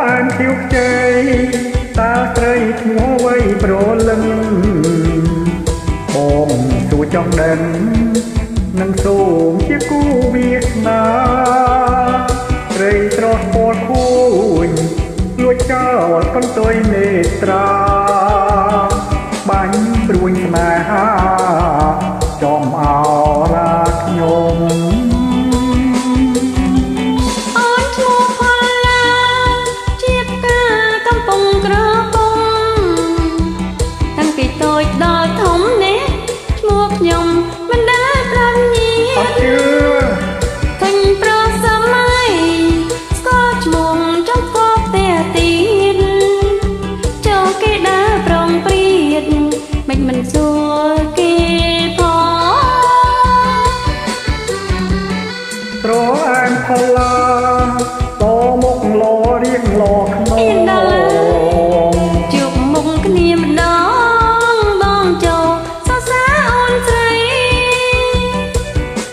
អានទៀវខ្ចីតើត្រីឈ្មោះអ្វីប្រលឹងបងសួរចង់ដឹងនឹងសូមជាគូវាសនាត្រីស្រស់ពោលគួយលួចចោលកន្ទុយនេត្រាបាញ់ព្រួញស្នេហាចំអោរាខ្ញុំដល់ធំនេះឈ្មោះខ្ញុំមិនដែលប្រាំញៀនអត់ជឿឃើញប្រសម័យស្គាល់ឈ្មោះចំពោះផ្ទះទៀតចូលគេដើរប្រងព្រៀតមិនសួរគេផងត្រអានផល្លាតមុខលរៀងលខ្នងជួបមុខគ្នាម្ដង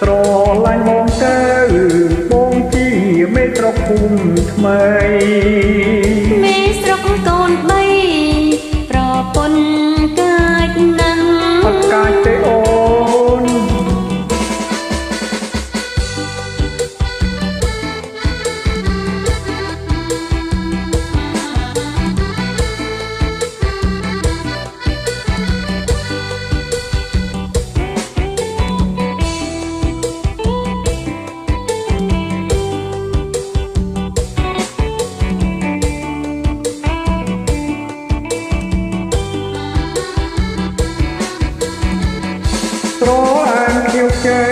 ត្រឡាញ់បងទៅបងជាមេស្រុកភូមិថ្មីមេស្រុកកូនបីប្រពន្ធកាចណាស់អត់កាចទេអូនត្រអានខៀវខ្ចី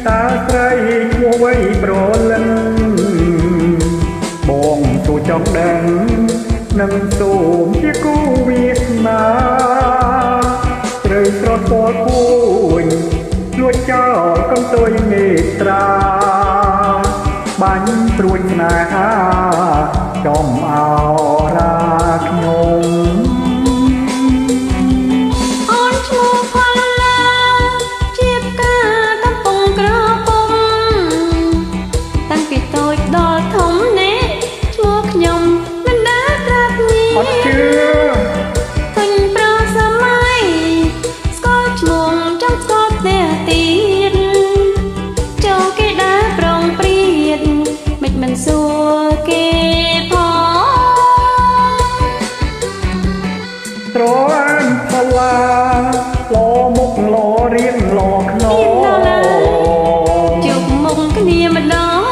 តើត្រីឈ្មោះអ្វីប្រលឹងបងសួរចង់ដឹងនឹងសូមជាគូវាសនាត្រូវស្រស់ពោលគួយលួចចោលកន្ទុយនេត្រាបាញ់ព្រួញស្នេហាចំអោរាខ្ញុំដល់ធំនេះឈ្មោះខ្ញុំមិនដែលប្រាប់ញៀនអត់ជឿឃើញប្រសម័យស្គាល់ឈ្មោះចំស្គាល់ផ្ទះទៀតចូលគេដើរប្រងព្រៀតមិនសួរគេផងត្រអានផល្លាលមុខលរៀងលខ្នងជួបមុខគ្នាម្ដង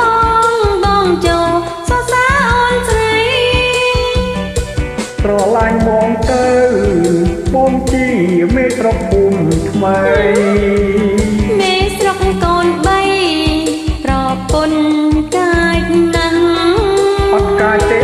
ស្រឡាញ់បងទៅបងជាមេស្រុកភូមិថ្មីមេស្រុកកូនបីប្រពន្ធកាចណាស់អត់កាចទេ